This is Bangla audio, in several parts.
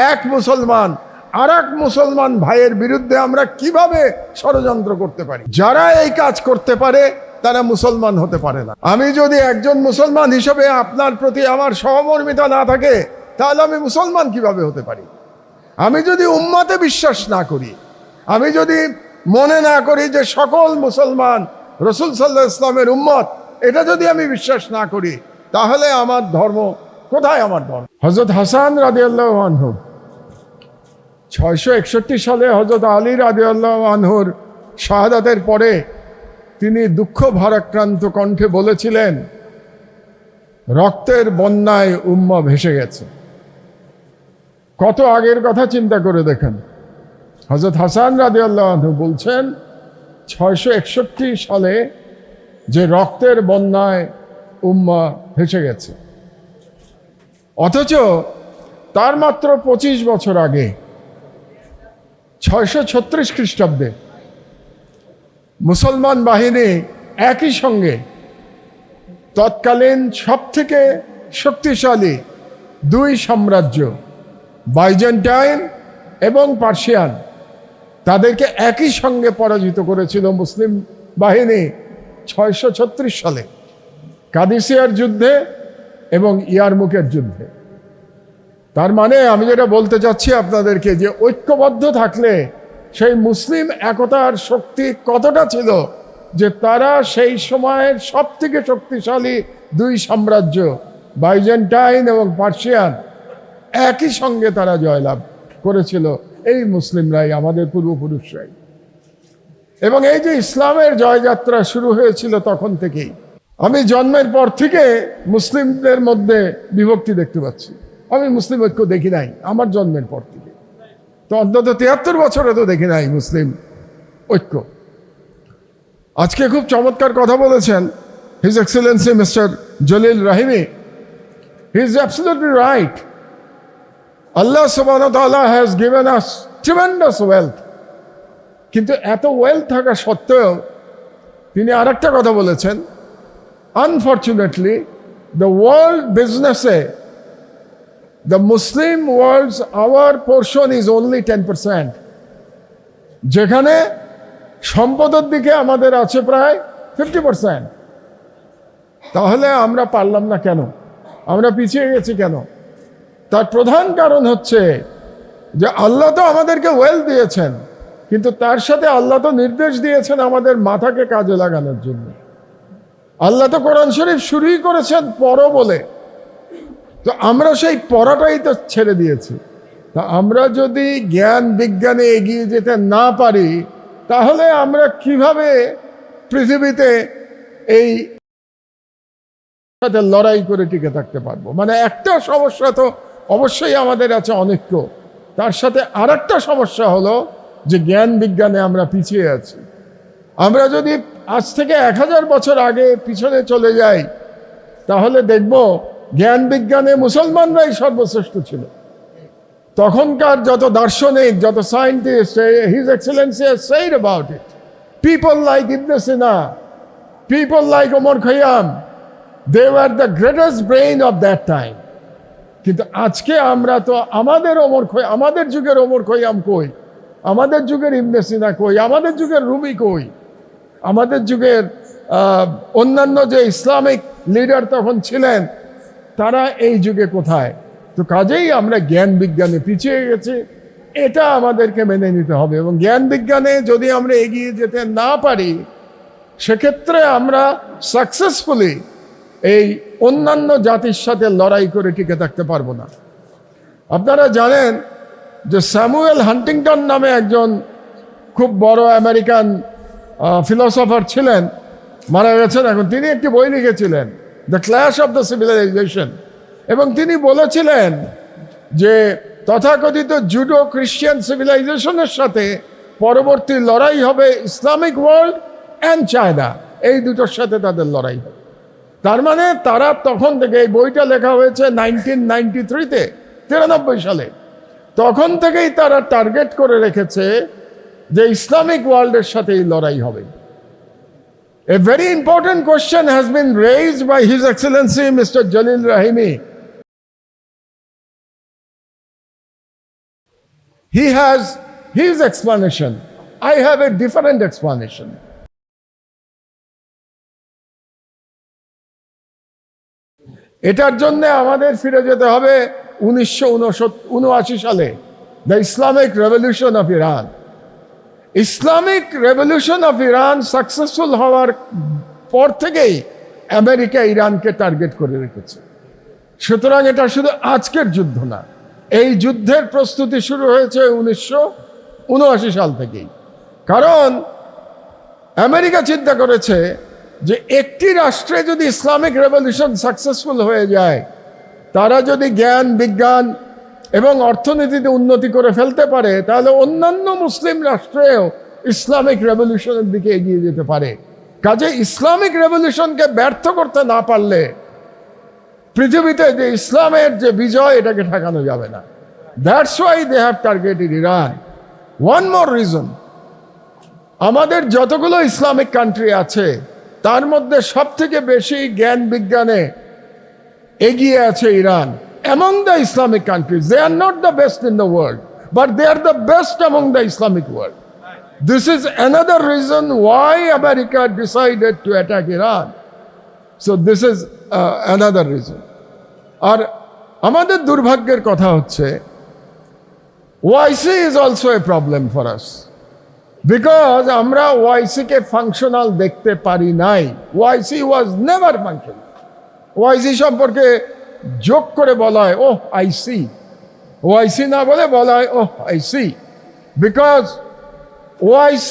এক মুসলমান আর এক মুসলমান ভাইয়ের বিরুদ্ধে আমরা কিভাবে ষড়যন্ত্র করতে পারি? যারা এই কাজ করতে পারে তারা মুসলমান হতে পারে না। আমি যদি একজন মুসলমান হিসেবে আপনার প্রতি আমার সহমর্মিতা না থাকে, তাহলে আমি মুসলমান কিভাবে হতে পারি? আমি যদি উম্মতে বিশ্বাস না করি, আমি যদি মনে না করি যে সকল মুসলমান রাসূল সাল্লাল্লাহু আলাইহি ওয়াসাল্লামের উম্মত, এটা যদি আমি বিশ্বাস না করি, তাহলে আমার ধর্ম কোথায়? আমার ধর্ম। হযরত হাসান রাদিয়াল্লাহু আনহু 661 সালে হযরত আলী রাদিয়াল্লাহু আনহুর শাহাদাতের পরে তিনি দুঃখ ভারাক্রান্ত কণ্ঠে বলেছিলেন, রক্তের বন্যায় উম্মাহ ভেসে গেছে। কত আগের কথা চিন্তা করে দেখেন। হযরত হাসান রাদিয়াল্লাহু আনহু বলছেন 661 সালে যে রক্তের বন্যায় উম্মাহ ভেসে গেছে, অথচ তার মাত্র 25 বছর আগে 636 খ্রিস্টাব্দে মুসলমান বাহিনী একই সঙ্গে তৎকালীন সবথেকে শক্তিশালী দুই সাম্রাজ্য বাইজেন্টাইন এবং পার্সিয়ান, তাদেরকে একই সঙ্গে পরাজিত করেছিল মুসলিম বাহিনী 636 সালে কাদিসিয়ার যুদ্ধে এবং ইয়ারমুকের যুদ্ধে। তার মানে আমি যেটা বলতে চাচ্ছি আপনাদেরকে, যে ঐক্যবদ্ধ থাকলে সেই মুসলিম একতার শক্তি কতটা ছিল, যে তারা সেই সময়ের সব থেকে শক্তিশালী দুই সাম্রাজ্য বাইজেন্টাইন এবং পার্সিয়ান একই সঙ্গে তারা জয়লাভ করেছিল, এই মুসলিমরাই, আমাদের পূর্বপুরুষরাই। এবং এই যে ইসলামের জয়যাত্রা শুরু হয়েছিল তখন থেকেই, আমি জন্মের পর থেকে মুসলিমদের মধ্যে বিভক্তি দেখতে পাচ্ছি। আমি মুসলিম ঐক্য দেখি নাই আমার জন্মের পর থেকে, তো অন্তত 73 বছরে তো দেখি নাই মুসলিম ঐক্য। আজকে খুব চমৎকার কথা বলেছেন His Excellency Mister Jalil Rahimi. He is absolutely right. আল্লাহ সুবহানাহু ওয়া তাআলা has given us tremendous wealth, কিন্তু এত ওয়েলথ থাকা সত্ত্বেও তিনি আরেকটা কথা বলেছেন, আনফর্চুনেটলি দ্য ওয়ার্ল্ড বিজনেসে the Muslim world's our portion is only 10%, যেখানে সম্পদের দিকে আমাদের আছে প্রায় 50%। তাহলে আমরা পারলাম না কেন? আমরা পিছিয়ে গেছি কেন? তার প্রধান কারণ হচ্ছে যে আল্লাহ তো আমাদেরকে ওয়েলথ দিয়েছেন, কিন্তু তার সাথে আল্লাহ তো নির্দেশ দিয়েছেন আমাদের মাথাকে কাজে লাগানোর জন্য। আল্লাহ তো কোরআন শরীফ শুরুই করেছেন পড়ো বলে, তো আমরা সেই পড়াটাই তো ছেড়ে দিয়েছি। তা আমরা যদি জ্ঞান বিজ্ঞানে এগিয়ে যেতে না পারি, তাহলে আমরা কিভাবে পৃথিবীতে এই সাথে লড়াই করে টিকে থাকতে পারবো? মানে একটা সমস্যা তো অবশ্যই আমাদের আছে অনৈক্য, তার সাথে আর একটা সমস্যা হলো যে জ্ঞান বিজ্ঞানে আমরা পিছিয়ে আছি। আমরা যদি আজ থেকে 1000 বছর আগে পিছনে চলে যাই, তাহলে দেখব জ্ঞান বিজ্ঞানে মুসলমানরাই সর্বশ্রেষ্ঠ ছিল। তখনকার যত দার্শনিক, যত scientist, his excellency has said about it, people like Ibn Sina, people like Omar Khayyam, they were the greatest brain of that time. কিন্তু আজকে আমরা তো আমাদের যুগের ওমর খৈয়াম কই, আমাদের যুগের ইবনে সিনা কই, আমাদের যুগের রুমি কই, আমাদের যুগের অন্যান্য যে ইসলামিক লিডার তখন ছিলেন, তারা এই যুগে কোথায়? তো কাজেই আমরা জ্ঞান বিজ্ঞানে পিছিয়ে গেছি, এটা আমাদেরকে মেনে নিতে হবে। এবং জ্ঞান বিজ্ঞানে যদি আমরা এগিয়ে যেতে না পারি, সেক্ষেত্রে আমরা সাকসেসফুলি এই অন্যান্য জাতির সাথে লড়াই করে টিকে থাকতে পারবো না। আপনারা জানেন যে স্যামুয়েল হান্টিংটন নামে একজন খুব বড় আমেরিকান ফিলোসফার ছিলেন, মারা গেছেন এখন। তিনি একটি বই লিখেছিলেন, the clash of the civilization, এবং তিনি বলেছিলেন যে তথাকথিত জুডো খ্রিস্টান সিভিলাইজেশনের সাথে পরবর্তী লড়াই হবে ইসলামিক ওয়ার্ল্ড অ্যান্ড চায়না, এই দুটোর সাথে তাদের লড়াই হবে। তার মানে তারা তখন থেকে, এই বইটা লেখা হয়েছে 1993-তে, 93 সালে, তখন থেকেই তারা টার্গেট করে রেখেছে যে ইসলামিক ওয়ার্ল্ডের সাথে এই লড়াই হবে। A very important question has been raised by His Excellency Mr. Jalil Rahimi. He has his explanation. I have a different explanation. এটার জন্য আমাদের ফিরে যেতে হবে 1979 সালে, the Islamic revolution of Iran. Islamic revolution of Iran successful হওয়ার পর থেকেই আমেরিকা ইরানকে টার্গেট করে রেখেছে। সুতরাং এটা শুধু আজকের যুদ্ধ না, এই যুদ্ধের প্রস্তুতি শুরু হয়েছে 1979 সাল থেকেই। কারণ আমেরিকা চিন্তা করেছে যে একটি রাষ্ট্রে যদি ইসলামিক রেভলিউশন সাকসেসফুল হয়ে যায়, তারা যদি জ্ঞান বিজ্ঞান এবং অর্থনীতিতে উন্নতি করে ফেলতে পারে, তাহলে অন্যান্য মুসলিম রাষ্ট্রেও ইসলামিক রেভলিউশনের দিকে এগিয়ে যেতে পারে। কাজে ইসলামিক রেভলিউশনকে ব্যর্থ করতে না পারলে পৃথিবীতে যে ইসলামের যে বিজয়, এটাকে ঠেকানো যাবে না। That's why they have targeted Iran. One more reason, আমাদের যতগুলো ইসলামিক কান্ট্রি আছে তার মধ্যে সব থেকে বেশি জ্ঞান বিজ্ঞানে এগিয়ে আছে Iran. Among the Islamic countries, they are not the best in the world, but they are the best among the Islamic world. This is another reason why America decided to attack Iran. So this is another reason. আর আমাদের দুর্ভাগ্যের কথা হচ্ছে OIC is also a problem for us, because আমরা OIC কে ফাংশনাল দেখতে পারি নাই। OIC was never functional. OIC সম্পর্কে যোগ করে বলা হয় ওহ আই সি, OIC না বলে বলা হয় oh I see, because OIC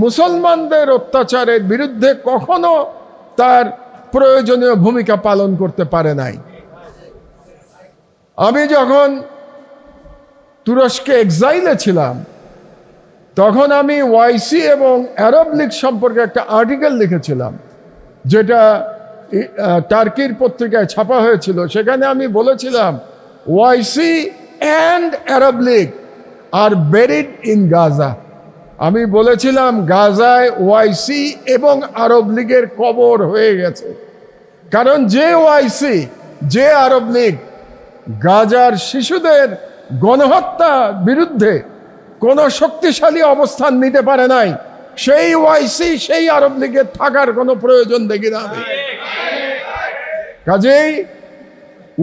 মুসলমানদের অত্যাচারের বিরুদ্ধে কখনো তার প্রয়োজনীয় ভূমিকা পালন করতে পারে নাই। আমি যখন তুরস্কে এক্সাইলে ছিলাম, তখন আমি OIC এবং আরব লীগ সম্পর্কে একটা আর্টিকেল লিখেছিলাম, যেটা টার্কির পত্রিকায় ছাপা হয়েছিল। সেখানে আমি বলেছিলাম OIC and Arab league are buried in Gaza. আমি বলেছিলাম গাজায় OIC এবং আরব লীগের কবর হয়ে গেছে। কারণ যে OIC, যে আরব লীগ গাজার শিশুদের গণহত্যা বিরুদ্ধে কোনো শক্তিশালী অবস্থান নিতে পারে নাই, সেই OIC সেই আরব লীগের থাকার কোনো প্রয়োজন দেখি না আমি। কাজেই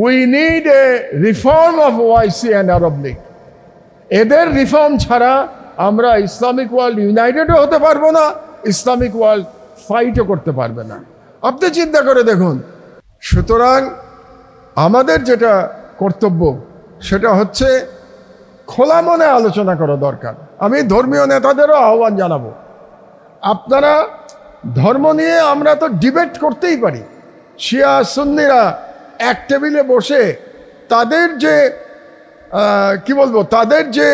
we need a reform of OIC and Arab League. এদের রিফর্ম ছাড়া আমরা ইসলামিক ওয়ার্ল্ড ইউনাইটেডও হতে পারবো না, ইসলামিক ওয়ার্ল্ড ফাইটও করতে পারবে না। আপনি চিন্তা করে দেখুন। সুতরাং আমাদের যেটা কর্তব্য সেটা হচ্ছে খোলা মনে আলোচনা করা দরকার। আমি ধর্মীয় নেতাদেরও আহ্বান জানাবো, আপনারা ধর্ম নিয়ে আমরা তো ডিবেট করতেই পারি। শিয়া সুন্নিরা এক টেবিলে বসে তাদের যে কি বলবো, তাদের যে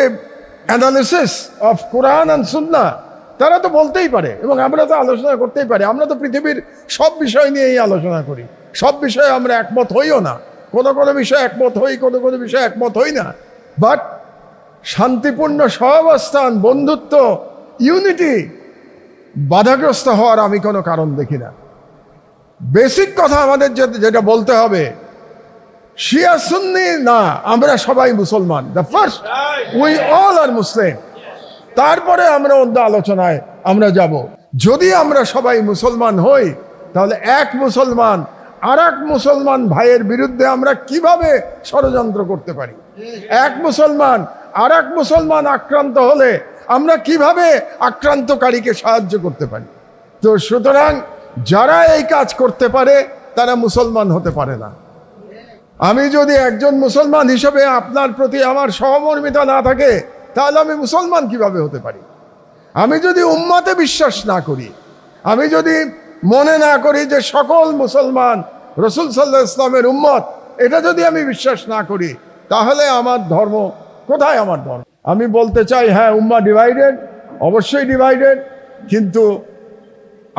অ্যানালিসিস অফ কোরআন অ্যান্ড সুন্নাহ, তারা তো বলতেই পারে এবং আমরা তো আলোচনা করতেই পারি। আমরা তো পৃথিবীর সব বিষয় নিয়েই আলোচনা করি, সব বিষয়ে আমরা একমত হইও না। কোনো কোনো বিষয়ে একমত হই, কোনো কোনো বিষয়ে একমত হই না। বাট শান্তিপূর্ণ সহাবস্থান, বন্ধুত্ব, ইউনিটি বাধাগ্রস্ত হওয়ার আমি কোনো কারণ দেখি না। বেসিক কথা আমাদের যেটা বলতে হবে, শিয়া সুন্নি না, আমরা সবাই মুসলমান। দ্য ফার্স্ট উই অল আর মুসলিম, তারপরে আমরা অন্য আলোচনায় আমরা যাব। যদি আমরা সবাই মুসলমান হই, তাহলে এক মুসলমান আর এক মুসলমান ভাইয়ের বিরুদ্ধে আমরা কিভাবে ষড়যন্ত্র করতে পারি, এক মুসলমান আর এক মুসলমান আক্রান্ত হলে আমরা কিভাবে আক্রান্তকারীকে সাহায্য করতে পারি। তো সুতরাং যারা এই কাজ করতে পারে তারা মুসলমান হতে পারে না। আমি যদি একজন মুসলমান হিসেবে আপনার প্রতি আমার সহমর্মিতা না থাকে, তাহলে আমি মুসলমান কিভাবে হতে পারি? আমি যদি উম্মতে বিশ্বাস না করি, আমি যদি মনে না করি যে সকল মুসলমান রসুল সাল্লাল্লাহু আলাইহি ওয়াসাল্লামের উম্মত, এটা যদি আমি বিশ্বাস না করি, তাহলে আমার ধর্ম কোথায়? আমার ধর্ম। আমি বলতে চাই, হ্যাঁ উম্মাহ ডিভাইডেড, অবশ্যই ডিভাইডেড, কিন্তু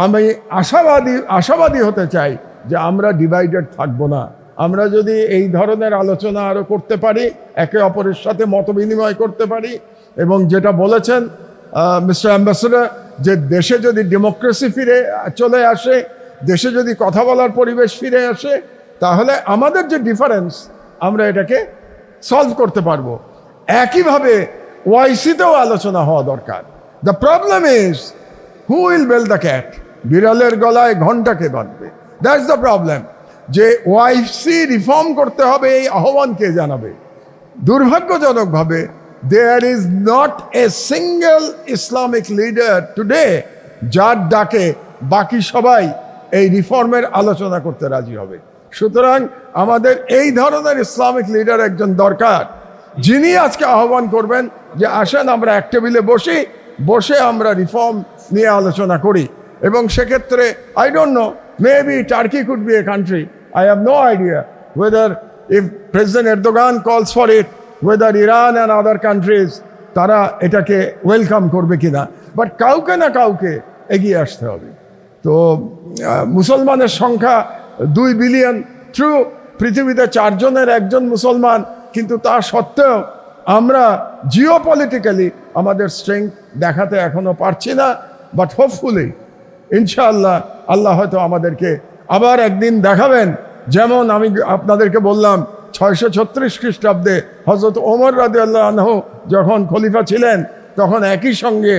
আমি আশাবাদী হতে চাই যে আমরা ডিভাইডেড থাকবো না। আমরা যদি এই ধরনের আলোচনা আরো করতে পারি, একে অপরের সাথে মত বিনিময় করতে পারি, এবং যেটা বলেছেন মিস্টার অ্যাম্বাসেডর, যে দেশে যদি ডেমোক্রেসি ফিরে চলে আসে, দেশে যদি কথা বলার পরিবেশ ফিরে আসে, তাহলে আমাদের যে ডিফারেন্স আমরা এটাকে সলভ করতে পারবো। একইভাবে ওয়াইসিতেও আলোচনা হওয়া দরকার। The problem is who will bell the cat, বিড়ালের গলায় ঘন্টাকে বাঁধবে, দ্যাটস দ্য প্রবলেম। যে ওয়াইসি রিফর্ম করতে হবে এই আহ্বান কে জানাবে? দুর্ভাগ্যজনকভাবে there is not a single Islamic leader today যার ডাকে বাকি সবাই এই রিফর্মের আলোচনা করতে রাজি হবে। সুতরাং আমাদের এই ধরনের ইসলামিক লিডার একজন দরকার, যিনি আজকে আহ্বান করবেন যে আসেন আমরা এক টেবিলে বসে আমরা রিফর্ম নিয়ে আলোচনা করি। এবং সেক্ষেত্রে I don't know, maybe Turkey could be a country, I have no idea whether if President Erdogan calls for it, whether Iran and other countries তারা এটাকে ওয়েলকাম করবে কিনা, বাট কাউকে না কাউকে এগিয়ে আসতে হবে। তো মুসলমানের সংখ্যা 2 বিলিয়ন, ট্রু, পৃথিবীতে 4 জনের 1 জন মুসলমান, কিন্তু তা সত্ত্বেও আমরা জিওপলিটিক্যালি আমাদের স্ট্রেংথ দেখাতে এখনো পারছি না। বাট হোপফুলি ইনশাআল্লাহ আল্লাহ হয়তো আমাদেরকে আবার একদিন দেখাবেন। যেমন আমি আপনাদেরকে বললাম 636 খ্রিস্টাব্দে হযরত ওমর রাদিয়াল্লাহু আনহু যখন খলিফা ছিলেন, তখন একই সঙ্গে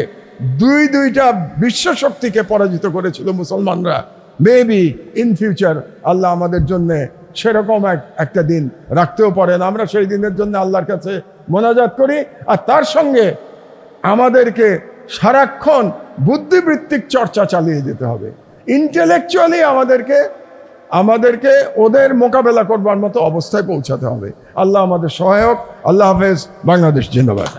দুইটা বিশ্ব শক্তিকে পরাজিত করেছিল মুসলমানরা। মেবি ইন ফিউচার আল্লাহ আমাদের জন্য সেরকম একটা দিন রাখতেও পারেন। আমরা সেই দিনের জন্য আল্লাহর কাছে মোনাজাত করি। আর তার সঙ্গে আমাদেরকে সারাক্ষণ বুদ্ধিবৃত্তিক চর্চা চালিয়ে যেতে হবে। ইন্টেলেকচুয়ালি আমাদেরকে ওদের মোকাবেলা করবার মতো অবস্থায় পৌঁছাতে হবে। আল্লাহ আমাদের সহায়ক। আল্লাহ হাফেজ। বাংলাদেশ জিন্দাবাদ।